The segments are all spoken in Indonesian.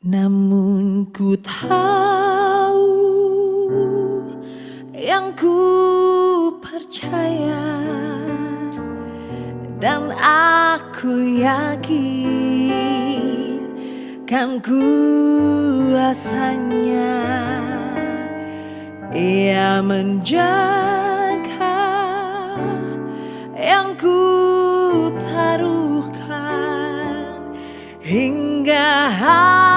Namun ku tahu yang ku percaya, dan aku yakin kan kuasanya. Ia menjaga yang ku taruhkan hingga harinya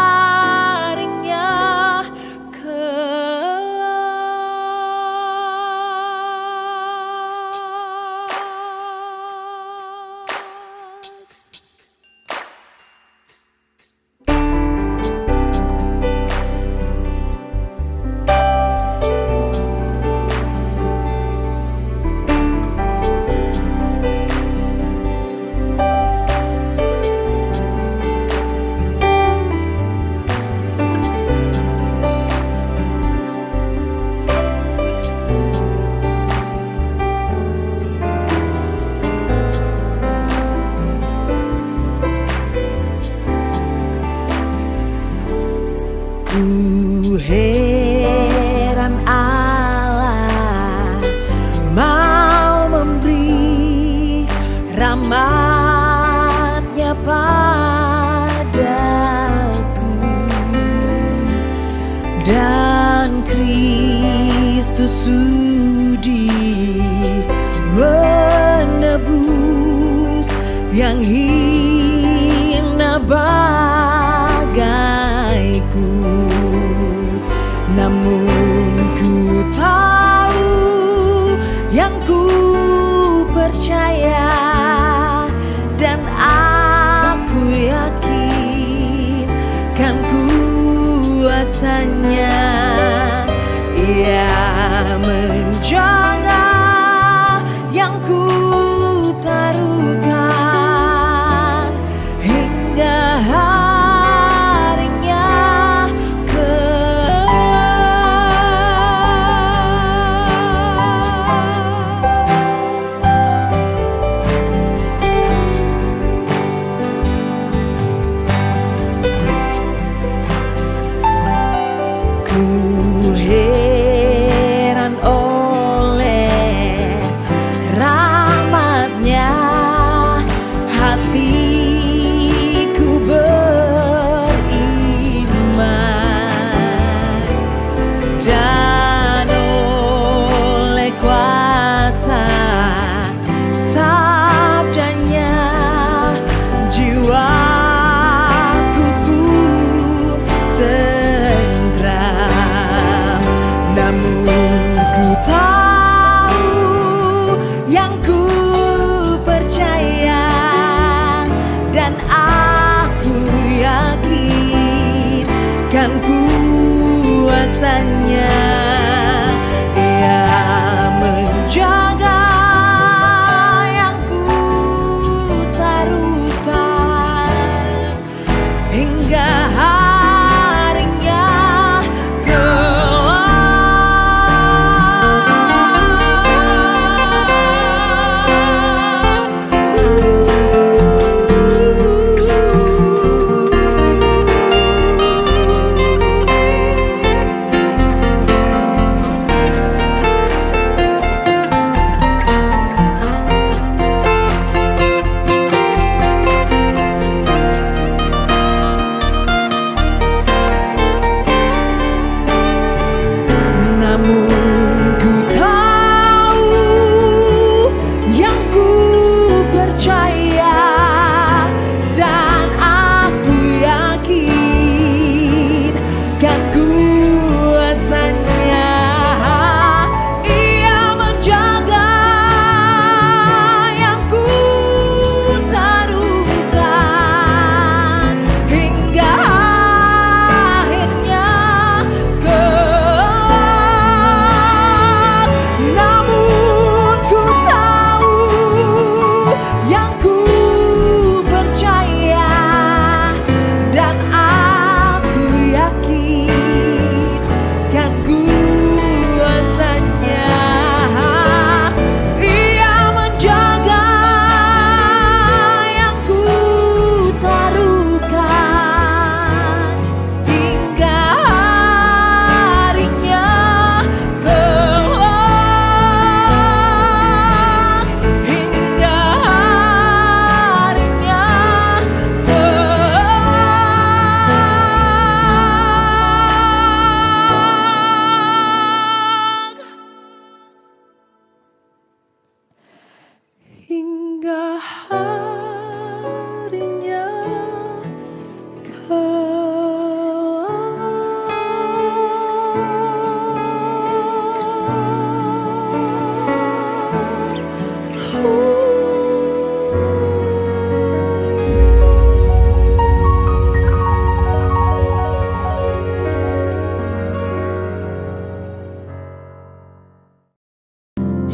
Ku heran Allah mau memberi rahmat-Nya padaku, dan Kristus sudi menebus yang hina bagaiku. Namun ku tahu yang ku percaya, dan aku yakin kan kuasanya. Ia menjaga yang ku taruhkan hingga ku heran oleh rahmat-Nya, hatiku beriman, dan oleh kuasa sabdanya jiwaku tentram. Namun ku tahu yang ku percaya, dan aku yakin kan kuasanya. Ia menjaga yang ku taruhkan hingga harinya kelak.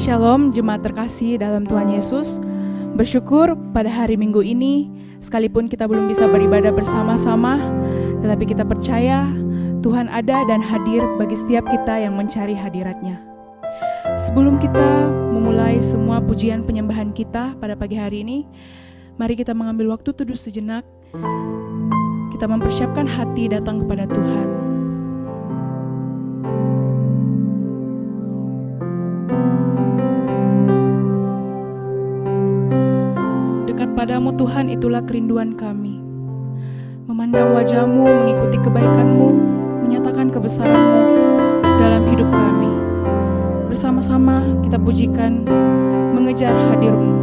Shalom jemaat terkasih dalam Tuhan Yesus. Bersyukur pada hari Minggu ini, sekalipun kita belum bisa beribadah bersama-sama, tetapi kita percaya Tuhan ada dan hadir bagi setiap kita yang mencari hadirat-Nya. Sebelum kita memulai semua pujian penyembahan kita pada pagi hari ini, mari kita mengambil waktu teduh sejenak. Kita mempersiapkan hati datang kepada Tuhan. Dekat padamu Tuhan, itulah kerinduan kami. Memandang wajah-Mu, mengikuti kebaikan-Mu, menyatakan kebesaran-Mu dalam hidup kami. Bersama-sama kita pujikan, mengejar hadir-Mu.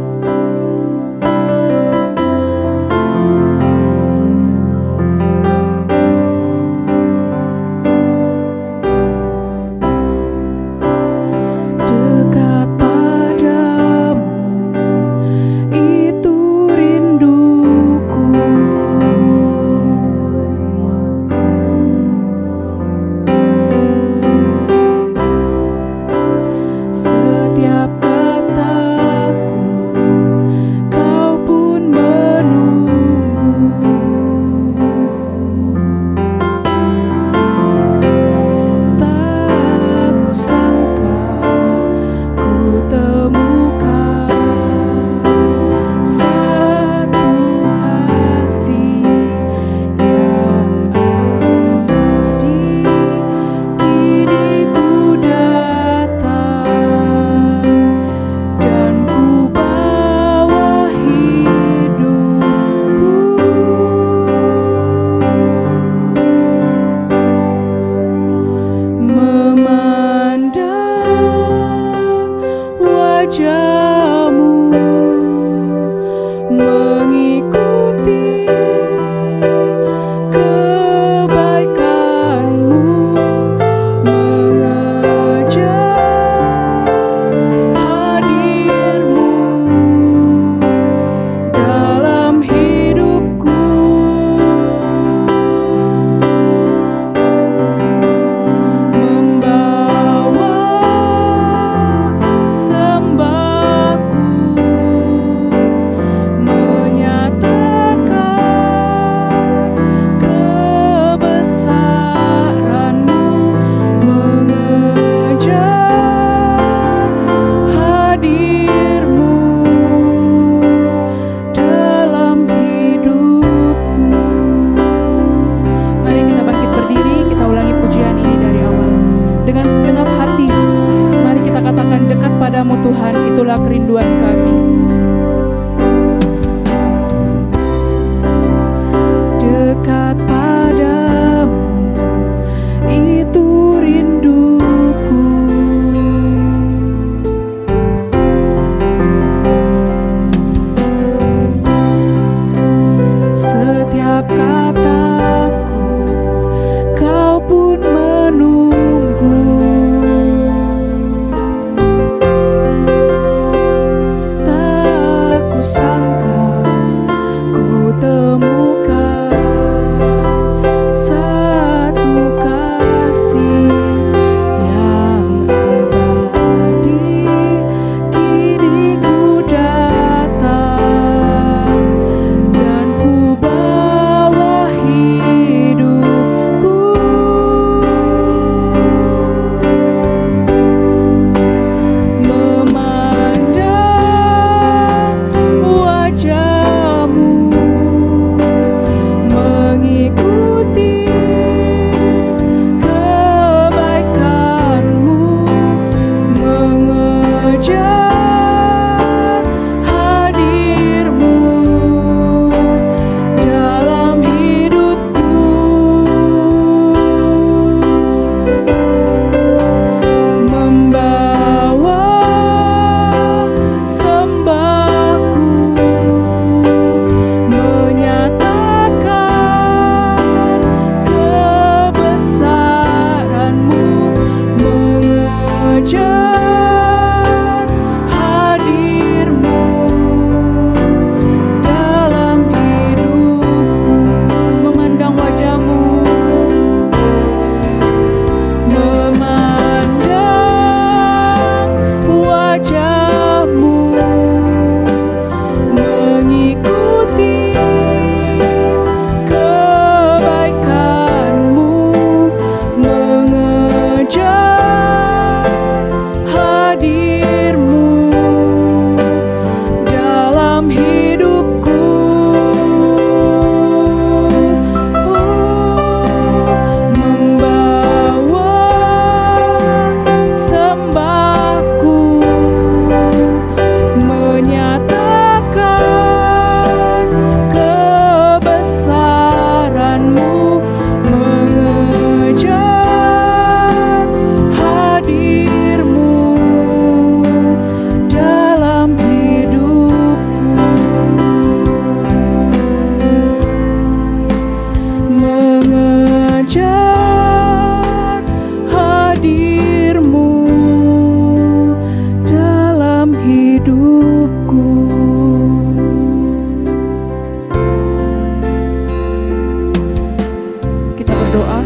berdoa.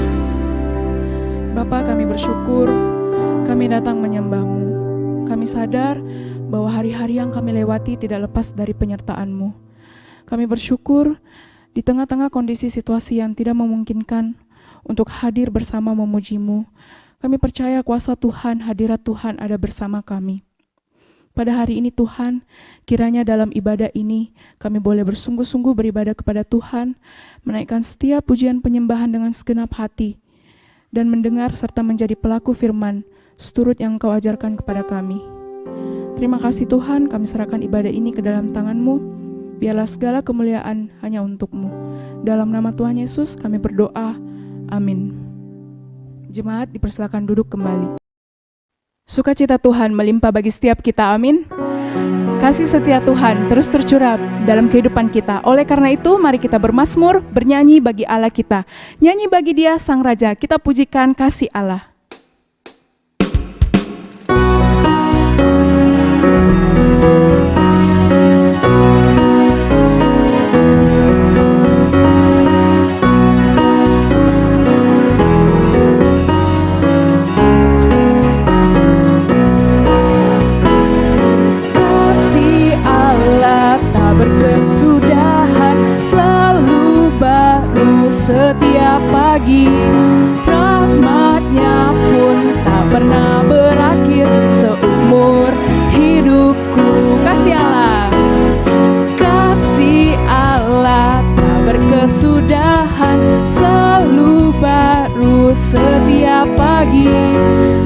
Bapa, kami bersyukur, kami datang menyembah-Mu. Kami sadar bahwa hari-hari yang kami lewati tidak lepas dari penyertaan-Mu. Kami bersyukur di tengah-tengah kondisi situasi yang tidak memungkinkan untuk hadir bersama memuji-Mu. Kami percaya kuasa Tuhan, hadirat Tuhan ada bersama kami. Pada hari ini Tuhan, kiranya dalam ibadah ini kami boleh bersungguh-sungguh beribadah kepada Tuhan, menaikkan setiap pujian penyembahan dengan segenap hati, dan mendengar serta menjadi pelaku firman seturut yang Engkau ajarkan kepada kami. Terima kasih Tuhan, kami serahkan ibadah ini ke dalam tangan-Mu, biarlah segala kemuliaan hanya untuk-Mu. Dalam nama Tuhan Yesus kami berdoa, amin. Jemaat dipersilakan duduk kembali. Sukacita Tuhan melimpah bagi setiap kita, amin. Kasih setia Tuhan terus tercurah dalam kehidupan kita. Oleh karena itu, mari kita bermazmur, bernyanyi bagi Allah kita. Nyanyi bagi Dia Sang Raja, kita pujikan kasih Allah. Setiap pagi, rahmat-Nya pun tak pernah berakhir seumur hidupku. Kasih Allah, kasih Allah tak berkesudahan, selalu baru setiap pagi.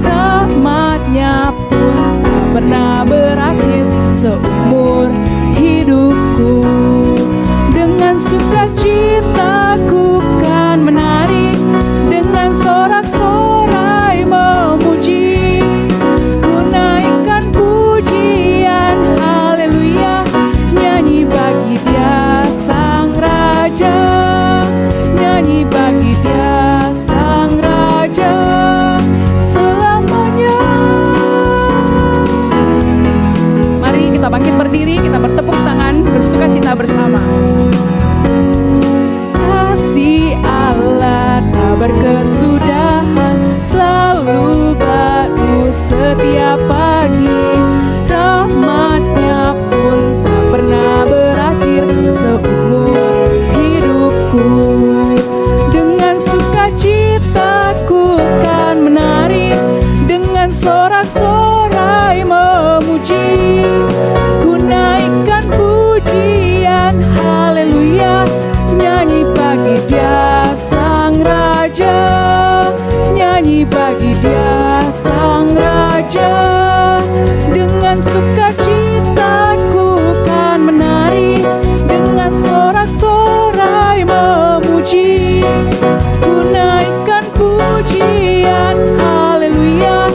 Rahmat-Nya pun tak pernah berakhir seumur hidupku. Dengan sukacitaku kan menari, dengan sorak-sorai memuji. Ku naikkan pujian, haleluya, nyanyi bagi Dia Sang Raja, nyanyi bagi Dia Sang Raja selamanya. Mari kita bangkit berdiri, kita bertepuk tangan, bersukacita bersama. Kasih Allah tak berkesudahan, selalu baru setiap pagi. Rahmat-Nya pun tak pernah berakhir seumur hidupku. Dengan sukacitaku kan menari, dengan sorak-sorai memuji. Ku naikkan pujian, haleluya, nyanyi bagi Dia Sang Raja, nyanyi bagi Dia Sang Raja. Dengan sukacitaku kan menari, dengan sorak-sorai memuji. Ku naikkan pujian, haleluya,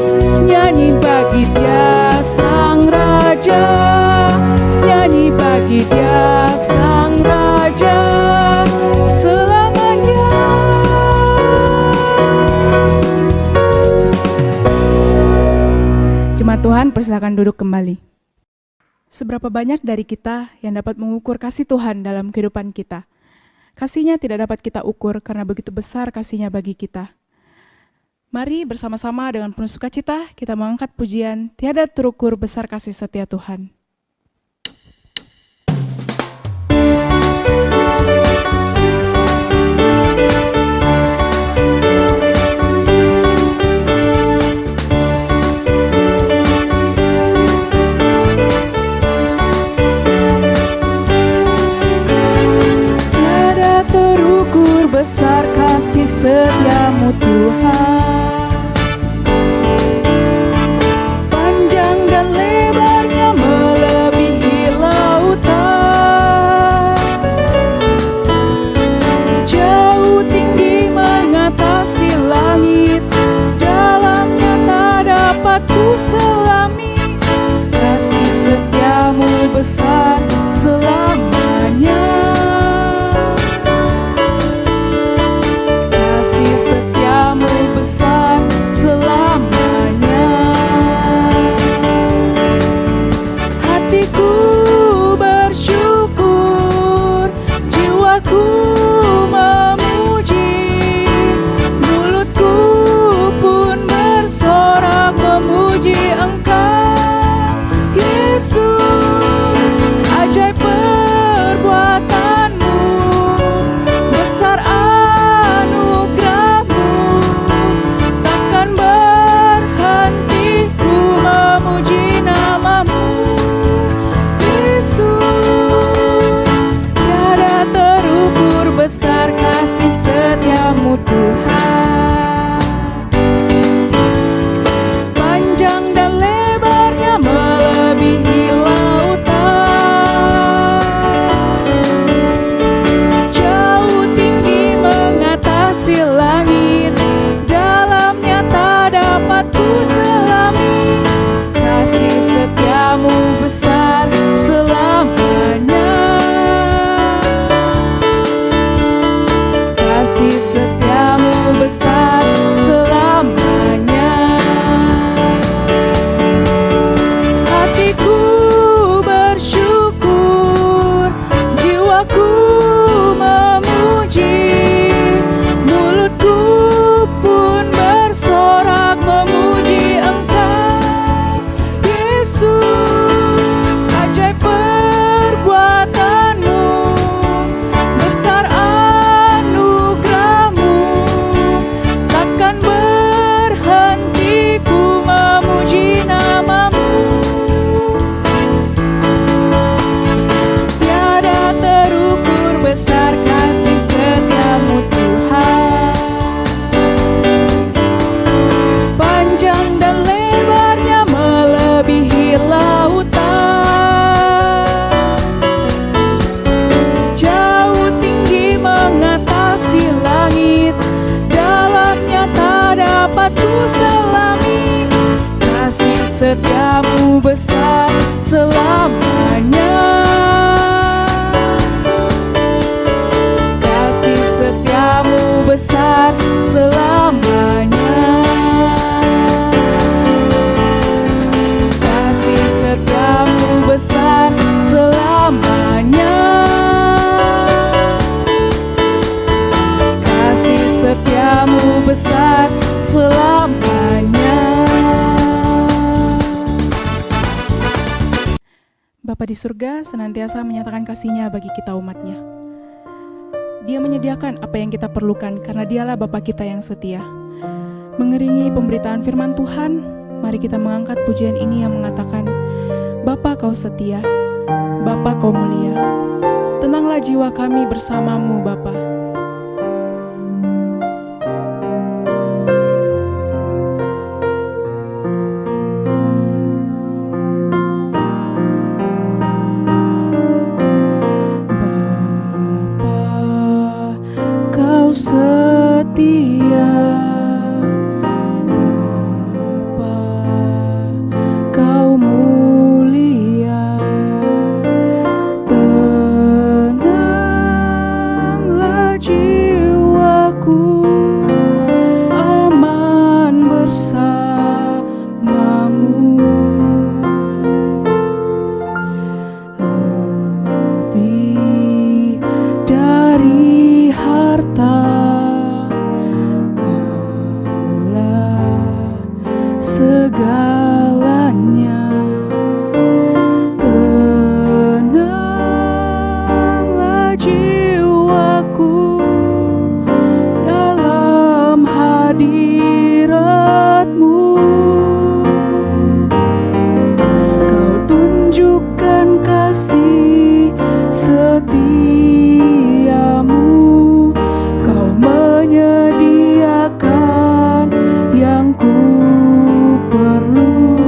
nyanyi bagi Dia Sang Raja, nyanyi bagi Dia Sang Raja selamanya. Jemaat Tuhan, persilakan duduk kembali. Seberapa banyak dari kita yang dapat mengukur kasih Tuhan dalam kehidupan kita? Kasih-Nya tidak dapat kita ukur karena begitu besar kasih-Nya bagi kita. Mari bersama-sama dengan penuh sukacita kita mengangkat pujian Tiada Terukur Besar Kasih Setia Tuhan. Tiada terukur besar kasih setia-Mu Tuhan. Panjang dan lebarnya melebihi lautan, jauh tinggi mengatasi langit, dalamnya tak dapat ku selami. Kasih setia-Mu besar selamanya. Kasih setia-Mu besar setiamu Tuhan. Panjang dan lebarnya melebihi lautan, jauh tinggi mengatasi langit, dalamnya tak dapat ku selami. Kasih setiamu besar selamanya, kasih setiamu besar selamanya. Hatiku bersyukur, jiwaku memuji, mulutku pun bersorak memuji Engkau, Yesus. Ajaib perbuatanmu, besar anugerahmu, takkan berhenti ku memuji namamu. Tiada terukur besar kasih setiamu Tuhan. Panjang dan lebarnya melebihi lautan, jauh tinggi mengatasi langit, dalamnya tak dapat ku selami. Kasih setiamu besar selamanya, kasih setiamu besar selamanya, kasih setiamu besar selamanya, kasih setiamu besar selamanya. Bapa di surga senantiasa menyatakan kasih-Nya bagi kita umat-Nya. Dia menyediakan apa yang kita perlukan karena Dialah Bapa kita yang setia. Mengiringi pemberitaan firman Tuhan, mari kita mengangkat pujian ini yang mengatakan, Bapa kau setia, Bapa kau mulia, tenanglah jiwa kami bersamamu Bapa. Kau setia, Bapa, kau mulia, tenanglah jiwaku, aman bersamamu. Lebih dari harta, Kaulah segalanya. Tenanglah jiwaku dalam hadirat-Mu. Kau tunjukkan kasih setiamu, Kau menyediakan yang ku perlu.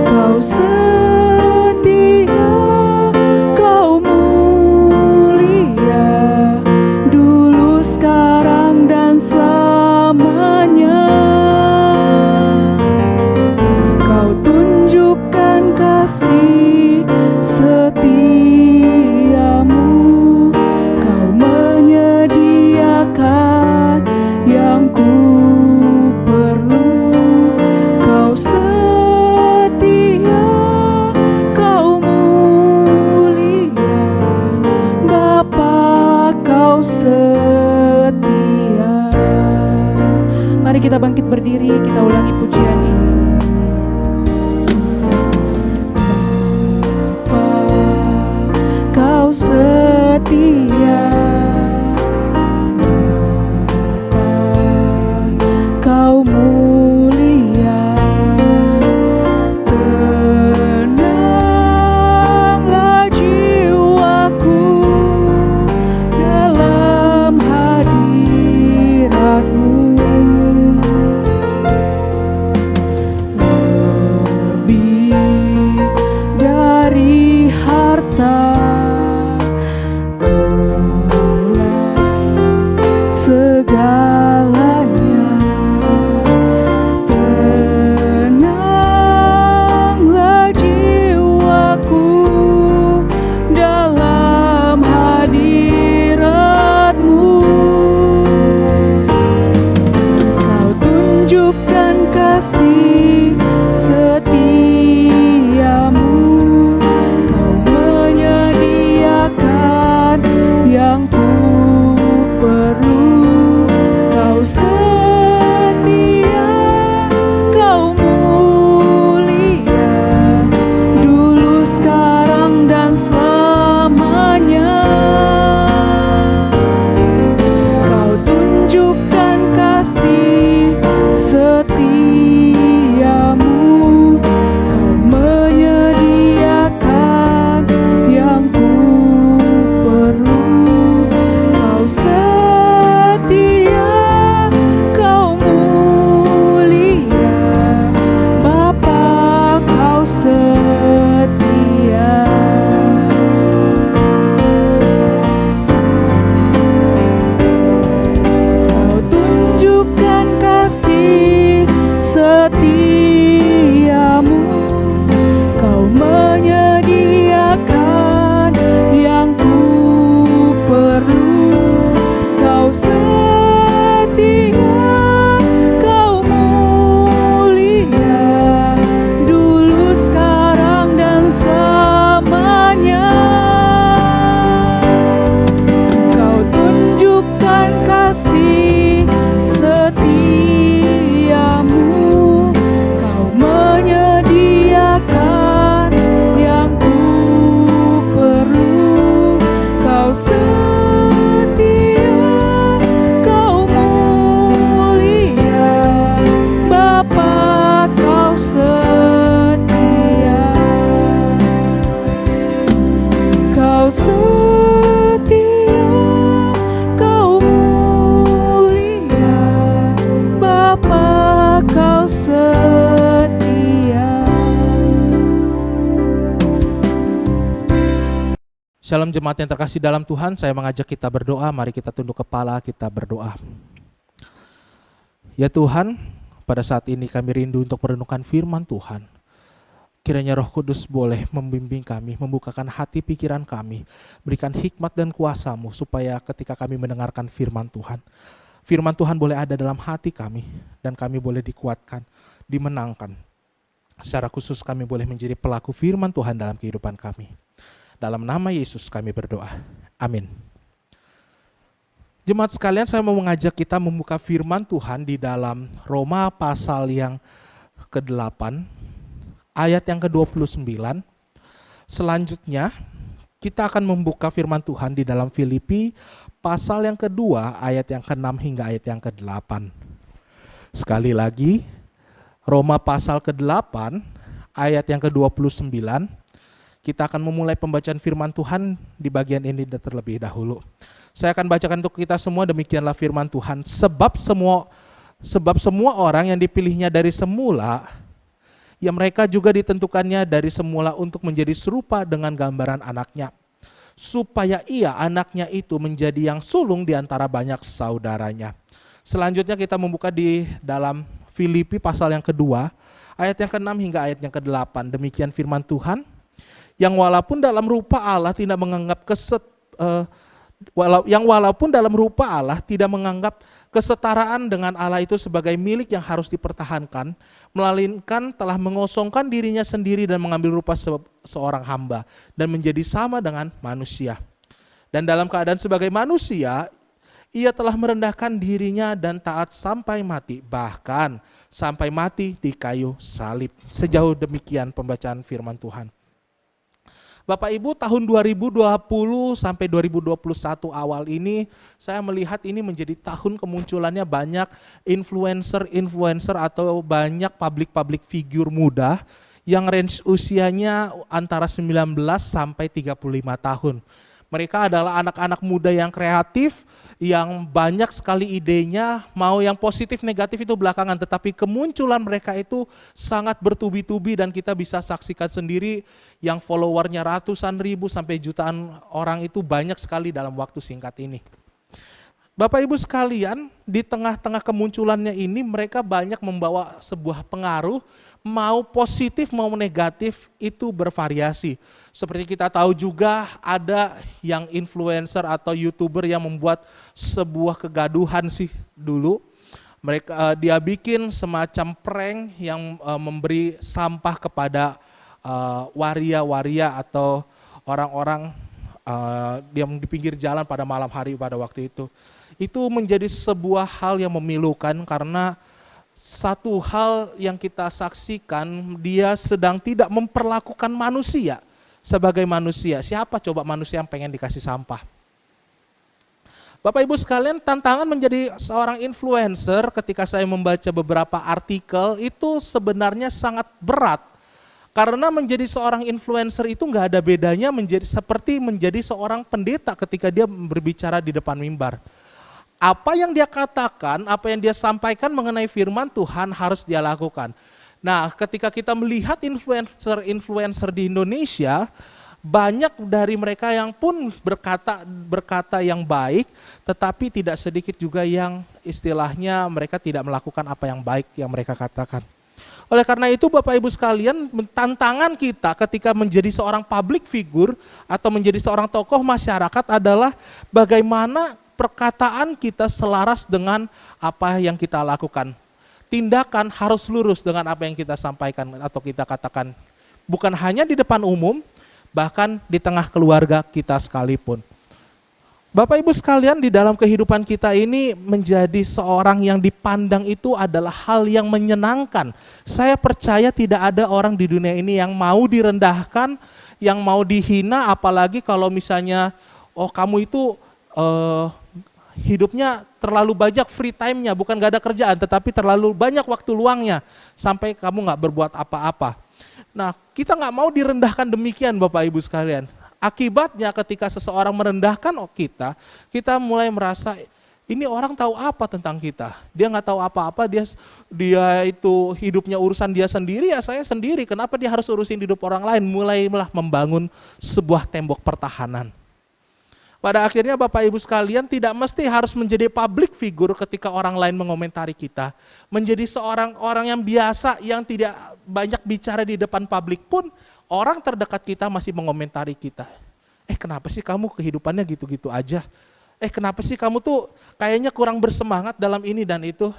Kau setia, Kau mulia, dulu, sekarang, dan selamanya. Kau tunjukkan kasih setiamu, Kau menyediakan yang ku perlu. Kau setia, Kau mulia, Bapa kau setia. Mari kita bangkit berdiri, kita ulangi pujian ini. Kau setia, Kau mulia, tenanglah jiwaku dalam hadirat-Mu. kasih setiamu, Kau menyediakan yang ku perlu. Kau setia, Kau mulia, dulu, sekarang, dan selamanya. Kau tunjukkan kasih setiamu, Kau menyediakan yang ku perlu. Kau setia, Kau mulia, Bapa, Kau setia. Kau tunjukkan kasih setiamu, Kau menyediakan yang ku perlu. Kau setia, Kau mulia, dulu, sekarang, dan selamanya. Kau tunjukkan kasih setiamu, Kau menyediakan yang ku perlu. Kau setia, Kau mulia, Bapa, Kau setia. Kau setia, Kau mulia, Bapa, Kau setia. Shalom jemaat yang terkasih dalam Tuhan, saya mengajak kita berdoa. Mari kita tunduk kepala, kita berdoa. Ya Tuhan, pada saat ini kami rindu untuk merenungkan firman Tuhan. Kiranya Roh Kudus boleh membimbing kami, membukakan hati pikiran kami, berikan hikmat dan kuasa-Mu supaya ketika kami mendengarkan firman Tuhan boleh ada dalam hati kami dan kami boleh dikuatkan, dimenangkan. Secara khusus kami boleh menjadi pelaku firman Tuhan dalam kehidupan kami. Dalam nama Yesus kami berdoa. Amin. Jemaat sekalian, saya mau mengajak kita membuka firman Tuhan di dalam Roma pasal yang ke-8, ayat yang ke-29. Selanjutnya, kita akan membuka firman Tuhan di dalam Filipi pasal yang kedua, ayat yang ke-6 hingga ayat yang ke-8. Sekali lagi, Roma pasal ke-8, ayat yang ke-29. Kita akan memulai pembacaan firman Tuhan di bagian ini terlebih dahulu. Saya akan bacakan untuk kita semua, demikianlah firman Tuhan. Sebab semua orang yang dipilihnya dari semula, ya mereka juga ditentukannya dari semula untuk menjadi serupa dengan gambaran anaknya, supaya ia, anaknya itu, menjadi yang sulung di antara banyak saudaranya. Selanjutnya kita membuka di dalam Filipi pasal yang kedua, ayat yang ke-6 hingga ayat yang ke-8. Demikian firman Tuhan. Yang walaupun dalam rupa Allah tidak menganggap kesetaraan dengan Allah itu sebagai milik yang harus dipertahankan, melainkan telah mengosongkan dirinya sendiri dan mengambil rupa seorang hamba dan menjadi sama dengan manusia. Dan dalam keadaan sebagai manusia, ia telah merendahkan dirinya dan taat sampai mati, bahkan sampai mati di kayu salib. Sejauh demikian pembacaan firman Tuhan. Bapak Ibu, tahun 2020 sampai 2021 awal ini, saya melihat ini menjadi tahun kemunculannya banyak influencer atau banyak public figure muda yang range usianya antara 19 sampai 35 tahun. Mereka adalah anak-anak muda yang kreatif, yang banyak sekali idenya, mau yang positif negatif itu belakangan, tetapi kemunculan mereka itu sangat bertubi-tubi dan kita bisa saksikan sendiri yang followernya ratusan ribu sampai jutaan orang itu banyak sekali dalam waktu singkat ini. Bapak Ibu sekalian, di tengah-tengah kemunculannya ini mereka banyak membawa sebuah pengaruh, mau positif mau negatif itu bervariasi. Seperti kita tahu juga ada yang influencer atau YouTuber yang membuat sebuah kegaduhan sih dulu. Dia bikin semacam prank yang memberi sampah kepada waria-waria atau orang-orang yang di pinggir jalan pada malam hari pada waktu itu. Itu menjadi sebuah hal yang memilukan karena satu hal yang kita saksikan, dia sedang tidak memperlakukan manusia sebagai manusia. Siapa coba manusia yang pengen dikasih sampah? Bapak Ibu sekalian, tantangan menjadi seorang influencer ketika saya membaca beberapa artikel itu sebenarnya sangat berat. Karena menjadi seorang influencer itu nggak ada bedanya seperti menjadi seorang pendeta ketika dia berbicara di depan mimbar. Apa yang dia katakan, apa yang dia sampaikan mengenai firman Tuhan harus dia lakukan. Nah, ketika kita melihat influencer di Indonesia, banyak dari mereka yang pun berkata yang baik, tetapi tidak sedikit juga yang istilahnya mereka tidak melakukan apa yang baik yang mereka katakan. Oleh karena itu Bapak Ibu sekalian, tantangan kita ketika menjadi seorang public figure atau menjadi seorang tokoh masyarakat adalah bagaimana perkataan kita selaras dengan apa yang kita lakukan. Tindakan harus lurus dengan apa yang kita sampaikan atau kita katakan. Bukan hanya di depan umum, bahkan di tengah keluarga kita sekalipun. Bapak Ibu sekalian, di dalam kehidupan kita ini menjadi seorang yang dipandang itu adalah hal yang menyenangkan. Saya percaya tidak ada orang di dunia ini yang mau direndahkan, yang mau dihina, apalagi kalau misalnya, oh kamu itu hidupnya terlalu banyak free time-nya, bukan gak ada kerjaan, tetapi terlalu banyak waktu luangnya, sampai kamu gak berbuat apa-apa. Nah, kita gak mau direndahkan demikian Bapak Ibu sekalian. Akibatnya ketika seseorang merendahkan kita mulai merasa ini orang tahu apa tentang kita. Dia nggak tahu apa-apa, dia itu hidupnya urusan dia sendiri, ya saya sendiri. Kenapa dia harus urusin hidup orang lain? Mulailah membangun sebuah tembok pertahanan. Pada akhirnya Bapak Ibu sekalian tidak mesti harus menjadi public figure ketika orang lain mengomentari kita. Menjadi seorang orang yang biasa yang tidak banyak bicara di depan publik pun orang terdekat kita masih mengomentari kita. Kenapa sih kamu kehidupannya gitu-gitu aja? Kenapa sih kamu tuh kayaknya kurang bersemangat dalam ini dan itu?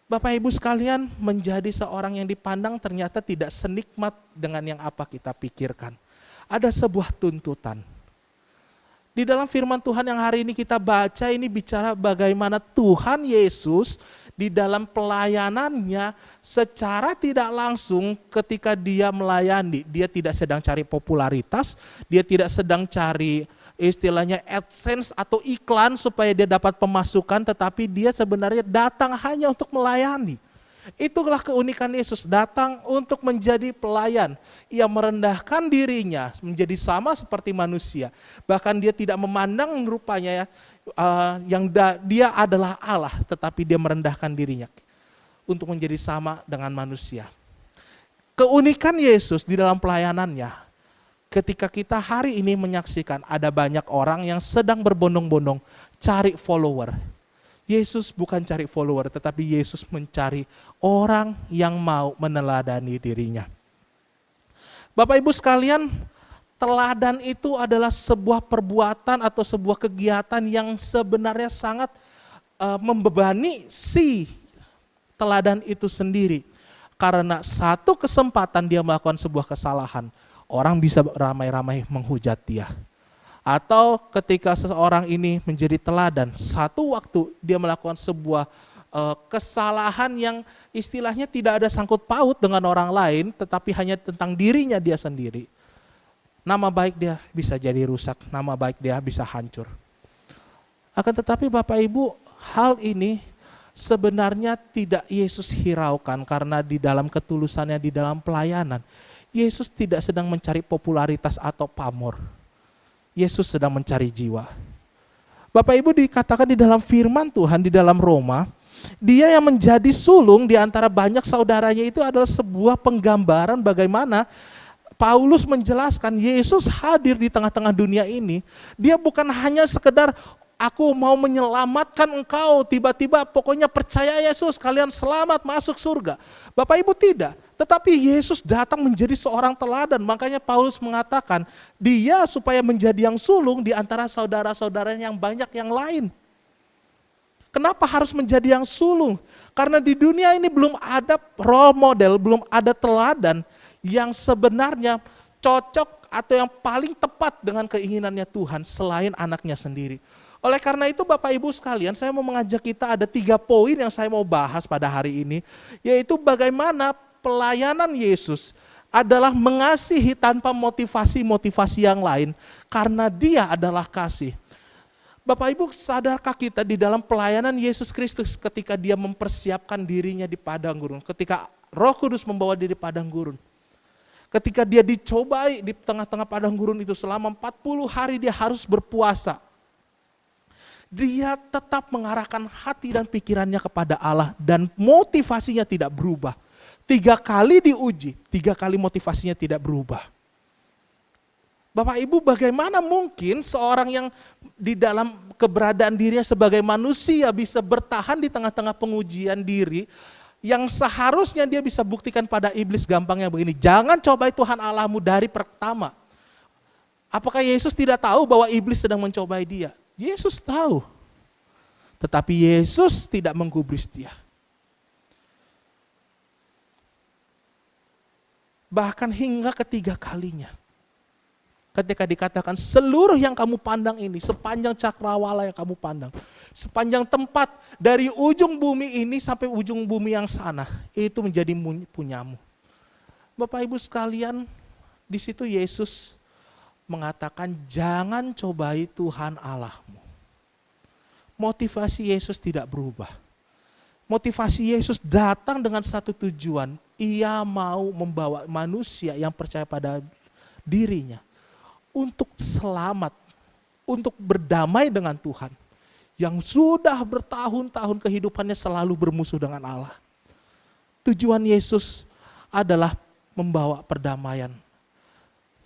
Bapak Ibu sekalian, menjadi seorang yang dipandang ternyata tidak senikmat dengan yang apa kita pikirkan. Ada sebuah tuntutan. Di dalam firman Tuhan yang hari ini kita baca ini bicara bagaimana Tuhan Yesus di dalam pelayanannya secara tidak langsung ketika dia melayani, dia tidak sedang cari popularitas, dia tidak sedang cari istilahnya AdSense atau iklan supaya dia dapat pemasukan, tetapi dia sebenarnya datang hanya untuk melayani. Itulah keunikan Yesus, datang untuk menjadi pelayan. Ia merendahkan dirinya menjadi sama seperti manusia. Bahkan dia tidak memandang rupanya dia adalah Allah, tetapi dia merendahkan dirinya untuk menjadi sama dengan manusia. Keunikan Yesus di dalam pelayanannya, ketika kita hari ini menyaksikan ada banyak orang yang sedang berbondong-bondong cari follower. Yesus bukan cari follower, tetapi Yesus mencari orang yang mau meneladani dirinya. Bapak Ibu sekalian, teladan itu adalah sebuah perbuatan atau sebuah kegiatan yang sebenarnya sangat membebani si teladan itu sendiri. Karena satu kesempatan dia melakukan sebuah kesalahan, orang bisa ramai-ramai menghujat dia. Atau ketika seseorang ini menjadi teladan, satu waktu dia melakukan sebuah kesalahan yang istilahnya tidak ada sangkut paut dengan orang lain, tetapi hanya tentang dirinya dia sendiri. Nama baik dia bisa jadi rusak, nama baik dia bisa hancur. Akan tetapi Bapak Ibu, hal ini sebenarnya tidak Yesus hiraukan karena di dalam ketulusannya, di dalam pelayanan, Yesus tidak sedang mencari popularitas atau pamor. Yesus sedang mencari jiwa. Bapak Ibu, dikatakan di dalam firman Tuhan di dalam Roma, dia yang menjadi sulung di antara banyak saudaranya itu adalah sebuah penggambaran bagaimana Paulus menjelaskan Yesus hadir di tengah-tengah dunia ini. Dia bukan hanya sekedar aku mau menyelamatkan engkau, tiba-tiba pokoknya percaya Yesus, kalian selamat masuk surga. Bapak Ibu tidak, tetapi Yesus datang menjadi seorang teladan. Makanya Paulus mengatakan, dia supaya menjadi yang sulung di antara saudara-saudaranya yang banyak yang lain. Kenapa harus menjadi yang sulung? Karena di dunia ini belum ada role model, belum ada teladan yang sebenarnya cocok atau yang paling tepat dengan keinginannya Tuhan selain anaknya sendiri. Oleh karena itu Bapak Ibu sekalian, saya mau mengajak kita ada 3 poin yang saya mau bahas pada hari ini, yaitu bagaimana pelayanan Yesus adalah mengasihi tanpa motivasi-motivasi yang lain, karena Dia adalah kasih. Bapak Ibu, sadarkah kita di dalam pelayanan Yesus Kristus ketika Dia mempersiapkan dirinya di padang gurun, ketika Roh Kudus membawa dia di padang gurun, ketika Dia dicobai di tengah-tengah padang gurun itu selama 40 hari Dia harus berpuasa, Dia tetap mengarahkan hati dan pikirannya kepada Allah dan motivasinya tidak berubah. 3 kali diuji, 3 kali motivasinya tidak berubah. Bapak Ibu, bagaimana mungkin seorang yang di dalam keberadaan dirinya sebagai manusia bisa bertahan di tengah-tengah pengujian diri yang seharusnya dia bisa buktikan pada iblis gampangnya begini, jangan cobai Tuhan Allahmu dari pertama. Apakah Yesus tidak tahu bahwa iblis sedang mencobai dia? Yesus tahu, tetapi Yesus tidak menggubris dia. Bahkan hingga ketiga kalinya, ketika dikatakan seluruh yang kamu pandang ini, sepanjang cakrawala yang kamu pandang, sepanjang tempat dari ujung bumi ini sampai ujung bumi yang sana, itu menjadi punyamu. Bapak Ibu sekalian, di situ Yesus mengatakan jangan cobai Tuhan Allahmu. Motivasi Yesus tidak berubah. Motivasi Yesus datang dengan satu tujuan, Ia mau membawa manusia yang percaya pada dirinya untuk selamat, untuk berdamai dengan Tuhan, yang sudah bertahun-tahun kehidupannya selalu bermusuh dengan Allah. Tujuan Yesus adalah membawa perdamaian.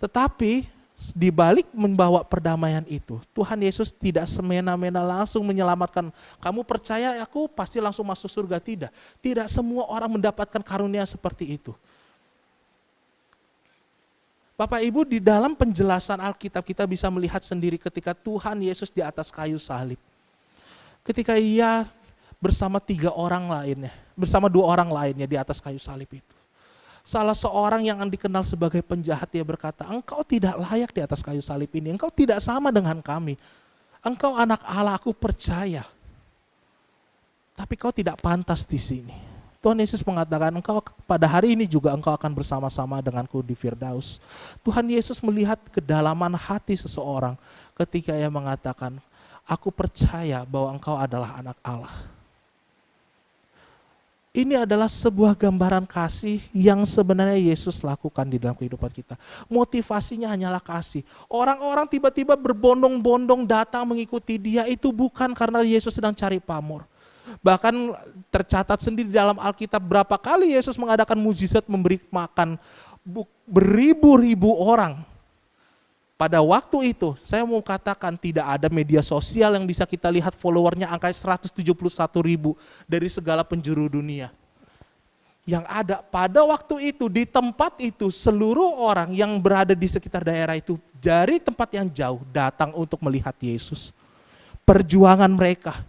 Tetapi di balik membawa perdamaian itu, Tuhan Yesus tidak semena-mena langsung menyelamatkan. Kamu percaya aku pasti langsung masuk surga, tidak. Tidak semua orang mendapatkan karunia seperti itu. Bapak Ibu, di dalam penjelasan Alkitab kita bisa melihat sendiri ketika Tuhan Yesus di atas kayu salib. Ketika Ia bersama 3 orang lainnya, bersama 2 orang lainnya di atas kayu salib itu. Salah seorang yang dikenal sebagai penjahat, dia berkata, engkau tidak layak di atas kayu salib ini, engkau tidak sama dengan kami. Engkau anak Allah, aku percaya. Tapi kau tidak pantas di sini. Tuhan Yesus mengatakan, engkau pada hari ini juga engkau akan bersama-sama denganku di Firdaus. Tuhan Yesus melihat kedalaman hati seseorang ketika Ia mengatakan, aku percaya bahwa engkau adalah anak Allah. Ini adalah sebuah gambaran kasih yang sebenarnya Yesus lakukan di dalam kehidupan kita. Motivasinya hanyalah kasih. Orang-orang tiba-tiba berbondong-bondong datang mengikuti Dia, itu bukan karena Yesus sedang cari pamor. Bahkan tercatat sendiri di dalam Alkitab berapa kali Yesus mengadakan mukjizat memberi makan beribu-ribu orang. Pada waktu itu, saya mau katakan tidak ada media sosial yang bisa kita lihat followernya angka 171.000 dari segala penjuru dunia. Yang ada pada waktu itu, di tempat itu, seluruh orang yang berada di sekitar daerah itu, dari tempat yang jauh datang untuk melihat Yesus. Perjuangan mereka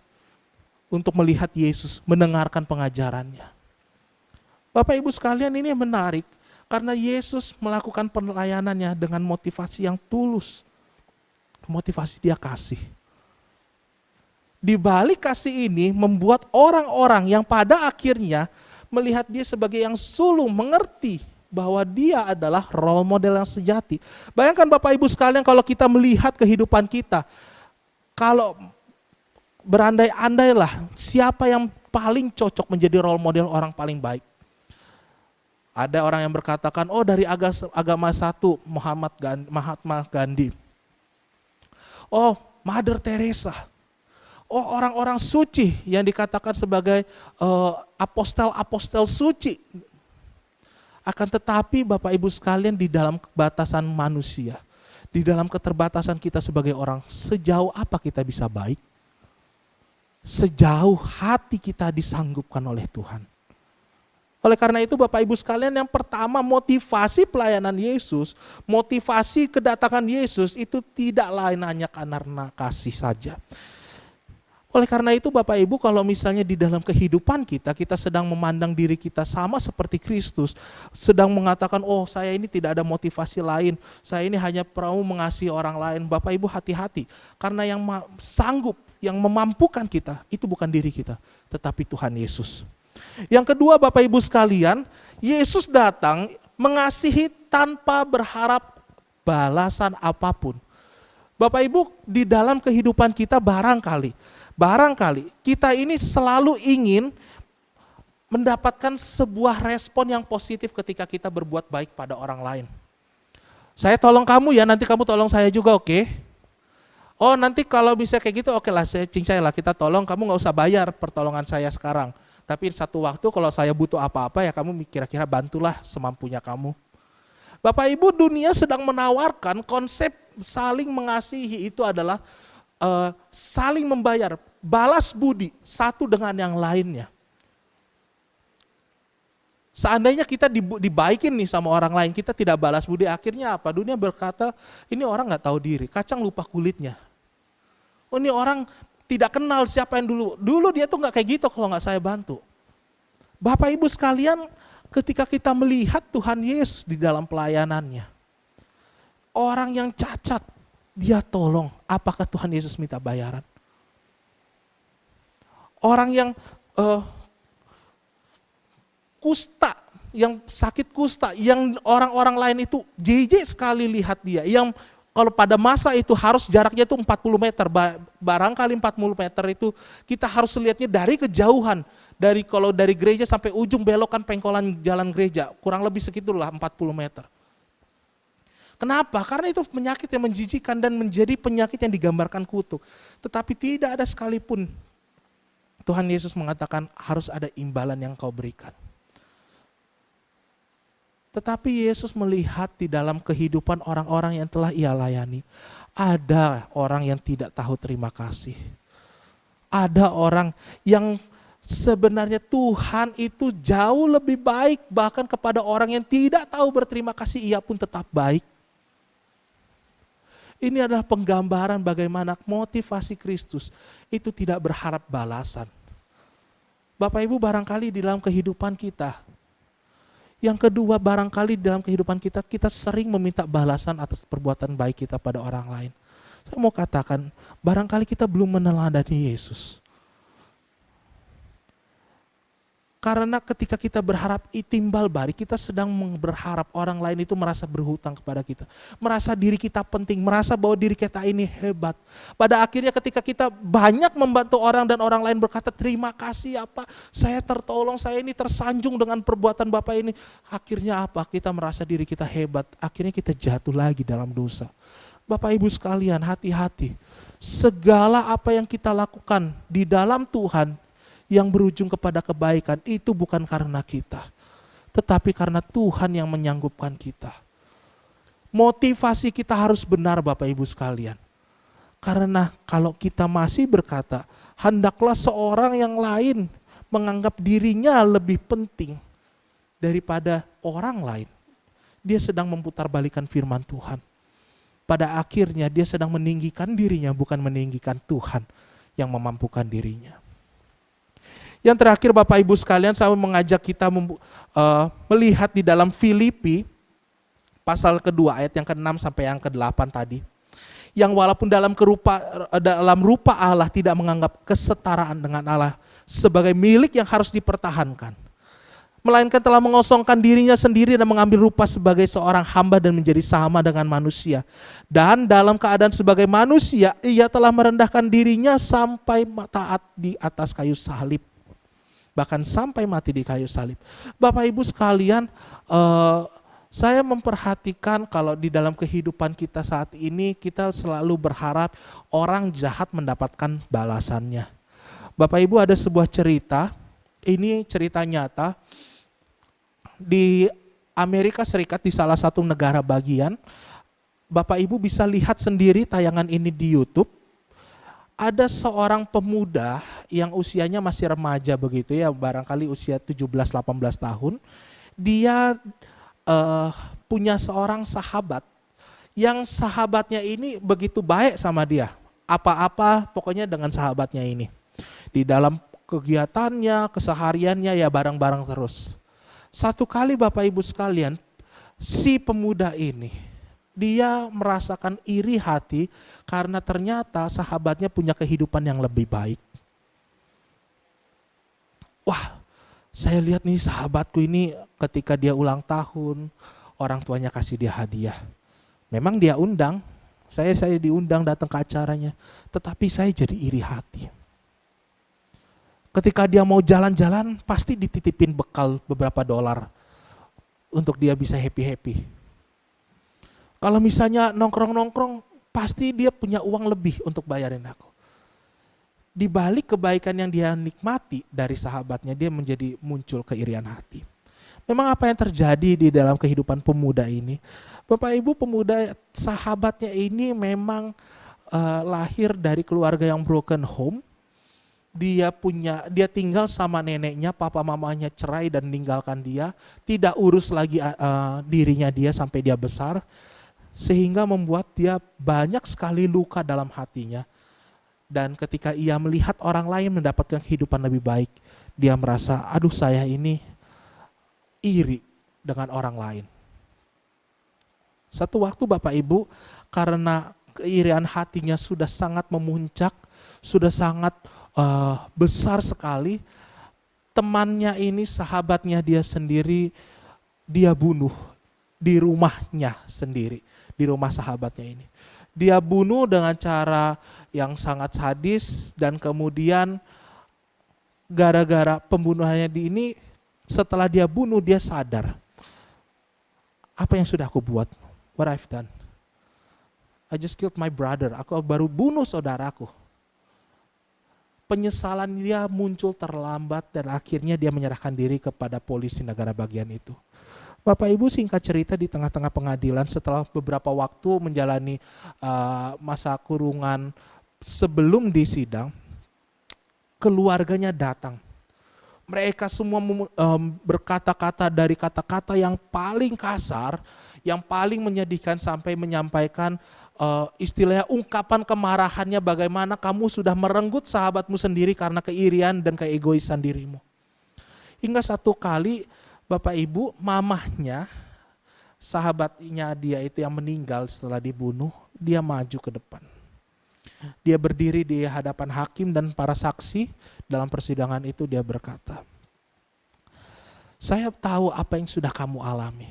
untuk melihat Yesus, mendengarkan pengajarannya. Bapak Ibu sekalian, ini menarik. Karena Yesus melakukan pelayanannya dengan motivasi yang tulus. Motivasi Dia kasih. Di balik kasih ini membuat orang-orang yang pada akhirnya melihat Dia sebagai yang sulung, mengerti bahwa Dia adalah role model yang sejati. Bayangkan Bapak Ibu sekalian kalau kita melihat kehidupan kita, kalau berandai-andailah siapa yang paling cocok menjadi role model orang paling baik. Ada orang yang berkatakan, oh dari agama satu, Mahatma Gandhi. Oh, Mother Teresa. Oh, orang-orang suci yang dikatakan sebagai apostel-apostel suci. Akan tetapi Bapak Ibu sekalian, di dalam batasan manusia, di dalam keterbatasan kita sebagai orang, sejauh apa kita bisa baik? Sejauh hati kita disanggupkan oleh Tuhan. Oleh karena itu Bapak Ibu sekalian, yang pertama motivasi pelayanan Yesus, motivasi kedatangan Yesus itu tidak lain hanya karena kasih saja. Oleh karena itu Bapak Ibu, kalau misalnya di dalam kehidupan kita, kita sedang memandang diri kita sama seperti Kristus, sedang mengatakan, oh saya ini tidak ada motivasi lain, saya ini hanya perlu mengasihi orang lain. Bapak Ibu hati-hati, karena yang sanggup, yang memampukan kita, itu bukan diri kita, tetapi Tuhan Yesus. Yang kedua Bapak Ibu sekalian, Yesus datang mengasihi tanpa berharap balasan apapun. Bapak Ibu, di dalam kehidupan kita barangkali kita ini selalu ingin mendapatkan sebuah respon yang positif ketika kita berbuat baik pada orang lain. Saya tolong kamu ya, nanti kamu tolong saya juga, oke? Oh nanti kalau bisa kayak gitu, oke lah, saya cincai lah, kita tolong, kamu gak usah bayar pertolongan saya sekarang. Tapi satu waktu kalau saya butuh apa-apa ya kamu kira-kira bantulah semampunya kamu. Bapak Ibu, dunia sedang menawarkan konsep saling mengasihi itu adalah saling membayar, balas budi satu dengan yang lainnya. Seandainya kita dibaikin nih sama orang lain, kita tidak balas budi, akhirnya apa? Dunia berkata, ini orang gak tahu diri, kacang lupa kulitnya. Oh ini orang tidak kenal siapa yang dulu dia tuh gak kayak gitu kalau gak saya bantu. Bapak Ibu sekalian, ketika kita melihat Tuhan Yesus di dalam pelayanannya, orang yang cacat, dia tolong, apakah Tuhan Yesus minta bayaran? Orang yang kusta, yang sakit kusta, yang orang-orang lain itu jijik sekali lihat dia, yang kalau pada masa itu harus jaraknya itu 40 meter, barangkali 40 meter itu kita harus lihatnya dari kejauhan, kalau dari gereja sampai ujung belokan pengkolan jalan gereja, kurang lebih segitulah 40 meter. Kenapa? Karena itu penyakit yang menjijikkan dan menjadi penyakit yang digambarkan kutuk. Tetapi tidak ada sekalipun Tuhan Yesus mengatakan harus ada imbalan yang kau berikan. Tetapi Yesus melihat di dalam kehidupan orang-orang yang telah ia layani. Ada orang yang tidak tahu terima kasih. Ada orang yang sebenarnya Tuhan itu jauh lebih baik, bahkan kepada orang yang tidak tahu berterima kasih ia pun tetap baik. Ini adalah penggambaran bagaimana motivasi Kristus itu tidak berharap balasan. Bapak Ibu, barangkali di dalam kehidupan kita, yang kedua barangkali di dalam kehidupan kita, kita sering meminta balasan atas perbuatan baik kita pada orang lain. Saya mau katakan, barangkali kita belum meneladani Yesus. Karena ketika kita berharap timbal balik, kita sedang berharap orang lain itu merasa berhutang kepada kita. Merasa diri kita penting, merasa bahwa diri kita ini hebat. Pada akhirnya ketika kita banyak membantu orang dan orang lain berkata, terima kasih ya Pak, saya tertolong, saya ini tersanjung dengan perbuatan Bapak ini. Akhirnya apa? Kita merasa diri kita hebat, akhirnya kita jatuh lagi dalam dosa. Bapak Ibu sekalian, hati-hati. Segala apa yang kita lakukan di dalam Tuhan, yang berujung kepada kebaikan itu bukan karena kita, tetapi karena Tuhan yang menyanggupkan kita. Motivasi kita harus benar Bapak Ibu sekalian. Karena kalau kita masih berkata, hendaklah seorang yang lain menganggap dirinya lebih penting daripada orang lain, dia sedang memutarbalikkan firman Tuhan. Pada akhirnya dia sedang meninggikan dirinya, bukan meninggikan Tuhan yang memampukan dirinya. Yang terakhir Bapak Ibu sekalian, saya mengajak kita melihat di dalam Filipi pasal kedua ayat yang ke-6 sampai yang ke-8 tadi. Yang walaupun dalam rupa Allah tidak menganggap kesetaraan dengan Allah sebagai milik yang harus dipertahankan. Melainkan telah mengosongkan dirinya sendiri dan mengambil rupa sebagai seorang hamba dan menjadi sama dengan manusia. Dan dalam keadaan sebagai manusia, ia telah merendahkan dirinya sampai taat di atas kayu salib. Bahkan sampai mati di kayu salib. Bapak Ibu sekalian, saya memperhatikan kalau di dalam kehidupan kita saat ini, kita selalu berharap orang jahat mendapatkan balasannya. Bapak Ibu, ada sebuah cerita, ini cerita nyata, di Amerika Serikat, di salah satu negara bagian, Bapak Ibu bisa lihat sendiri tayangan ini di YouTube. Ada seorang pemuda yang usianya masih remaja begitu ya, barangkali usia 17-18 tahun. Dia punya seorang sahabat, yang sahabatnya ini begitu baik sama dia. Apa-apa pokoknya dengan sahabatnya ini. Di dalam kegiatannya, kesehariannya ya bareng-bareng terus. Satu kali Bapak Ibu sekalian, si pemuda ini, dia merasakan iri hati karena ternyata sahabatnya punya kehidupan yang lebih baik. Wah, saya lihat nih sahabatku ini ketika dia ulang tahun, orang tuanya kasih dia hadiah. Memang dia undang, saya diundang datang ke acaranya, tetapi saya jadi iri hati. Ketika dia mau jalan-jalan, pasti dititipin bekal beberapa dolar untuk dia bisa happy-happy. Kalau misalnya nongkrong-nongkrong, pasti dia punya uang lebih untuk bayarin aku. Di balik kebaikan yang dia nikmati dari sahabatnya, dia menjadi muncul keirian hati. Memang apa yang terjadi di dalam kehidupan pemuda ini? Bapak Ibu, pemuda sahabatnya ini memang lahir dari keluarga yang broken home. Dia tinggal sama neneknya, papa mamanya cerai dan meninggalkan dia, tidak urus lagi dirinya dia sampai dia besar, sehingga membuat dia banyak sekali luka dalam hatinya. Dan ketika ia melihat orang lain mendapatkan kehidupan lebih baik, dia merasa, aduh saya ini iri dengan orang lain. Satu waktu Bapak Ibu, karena keirian hatinya sudah sangat memuncak, sudah sangat besar sekali, temannya ini, sahabatnya dia sendiri, dia bunuh di rumahnya sendiri, di rumah sahabatnya ini. Dia bunuh dengan cara yang sangat sadis, dan kemudian gara-gara pembunuhannya ini, setelah dia bunuh dia sadar, apa yang sudah aku buat? What I've done? I just killed my brother. Aku baru bunuh saudaraku. Penyesalan dia muncul terlambat dan akhirnya dia menyerahkan diri kepada polisi negara bagian itu. Bapak Ibu, singkat cerita, di tengah-tengah pengadilan setelah beberapa waktu menjalani masa kurungan sebelum disidang, keluarganya datang. Mereka semua berkata-kata dari kata-kata yang paling kasar, yang paling menyedihkan, sampai menyampaikan istilahnya ungkapan kemarahannya, bagaimana kamu sudah merenggut sahabatmu sendiri karena keirian dan keegoisan dirimu. Hingga satu kali Bapak Ibu, mamahnya, sahabatnya dia itu yang meninggal setelah dibunuh, dia maju ke depan. Dia berdiri di hadapan hakim dan para saksi. Dalam persidangan itu dia berkata, saya tahu apa yang sudah kamu alami.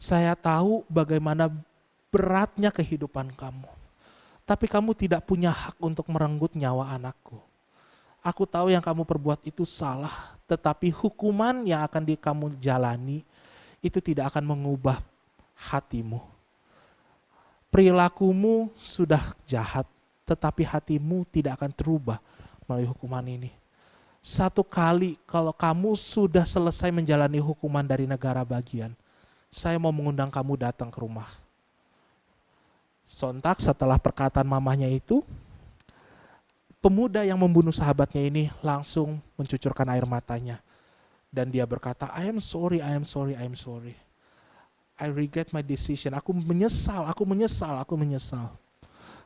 Saya tahu bagaimana beratnya kehidupan kamu. Tapi kamu tidak punya hak untuk merenggut nyawa anakku. Aku tahu yang kamu perbuat itu salah, tetapi hukuman yang akan kamu jalani itu tidak akan mengubah hatimu. Perilakumu sudah jahat, tetapi hatimu tidak akan terubah melalui hukuman ini. Satu kali kalau kamu sudah selesai menjalani hukuman dari negara bagian, saya mau mengundang kamu datang ke rumah. Sontak setelah perkataan mamahnya itu, pemuda yang membunuh sahabatnya ini langsung mencucurkan air matanya. Dan dia berkata, I am sorry. I regret my decision. Aku menyesal.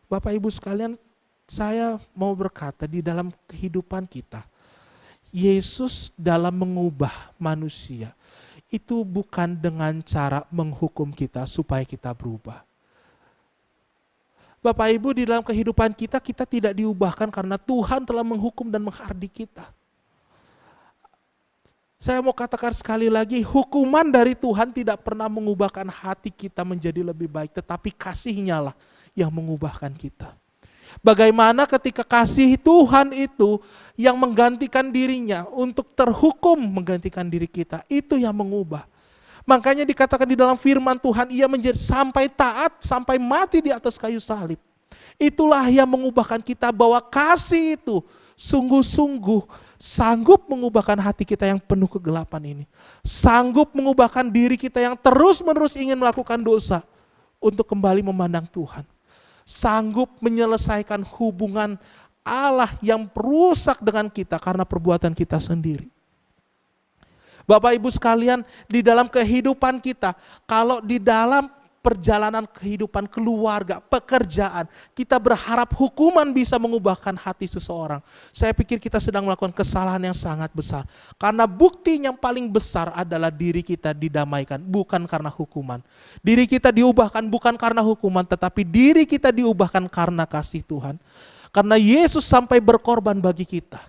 Bapak Ibu sekalian, saya mau berkata, di dalam kehidupan kita, Yesus dalam mengubah manusia itu bukan dengan cara menghukum kita supaya kita berubah. Bapak Ibu, di dalam kehidupan kita tidak diubahkan karena Tuhan telah menghukum dan menghardik kita. Saya mau katakan sekali lagi, hukuman dari Tuhan tidak pernah mengubahkan hati kita menjadi lebih baik, tetapi kasih-Nya lah yang mengubahkan kita. Bagaimana ketika kasih Tuhan itu yang menggantikan dirinya untuk terhukum menggantikan diri kita, itu yang mengubah. Makanya dikatakan di dalam firman Tuhan, ia menjadi sampai taat, sampai mati di atas kayu salib. Itulah yang mengubahkan kita, bahwa kasih itu sungguh-sungguh sanggup mengubahkan hati kita yang penuh kegelapan ini. Sanggup mengubahkan diri kita yang terus-menerus ingin melakukan dosa untuk kembali memandang Tuhan. Sanggup menyelesaikan hubungan Allah yang rusak dengan kita karena perbuatan kita sendiri. Bapak Ibu sekalian, di dalam kehidupan kita, kalau di dalam perjalanan kehidupan keluarga, pekerjaan. Kita berharap hukuman bisa mengubahkan hati seseorang. Saya pikir kita sedang melakukan kesalahan yang sangat besar. Karena bukti yang paling besar adalah diri kita didamaikan, bukan karena hukuman. Diri kita diubahkan bukan karena hukuman, tetapi diri kita diubahkan karena kasih Tuhan. Karena Yesus sampai berkorban bagi kita.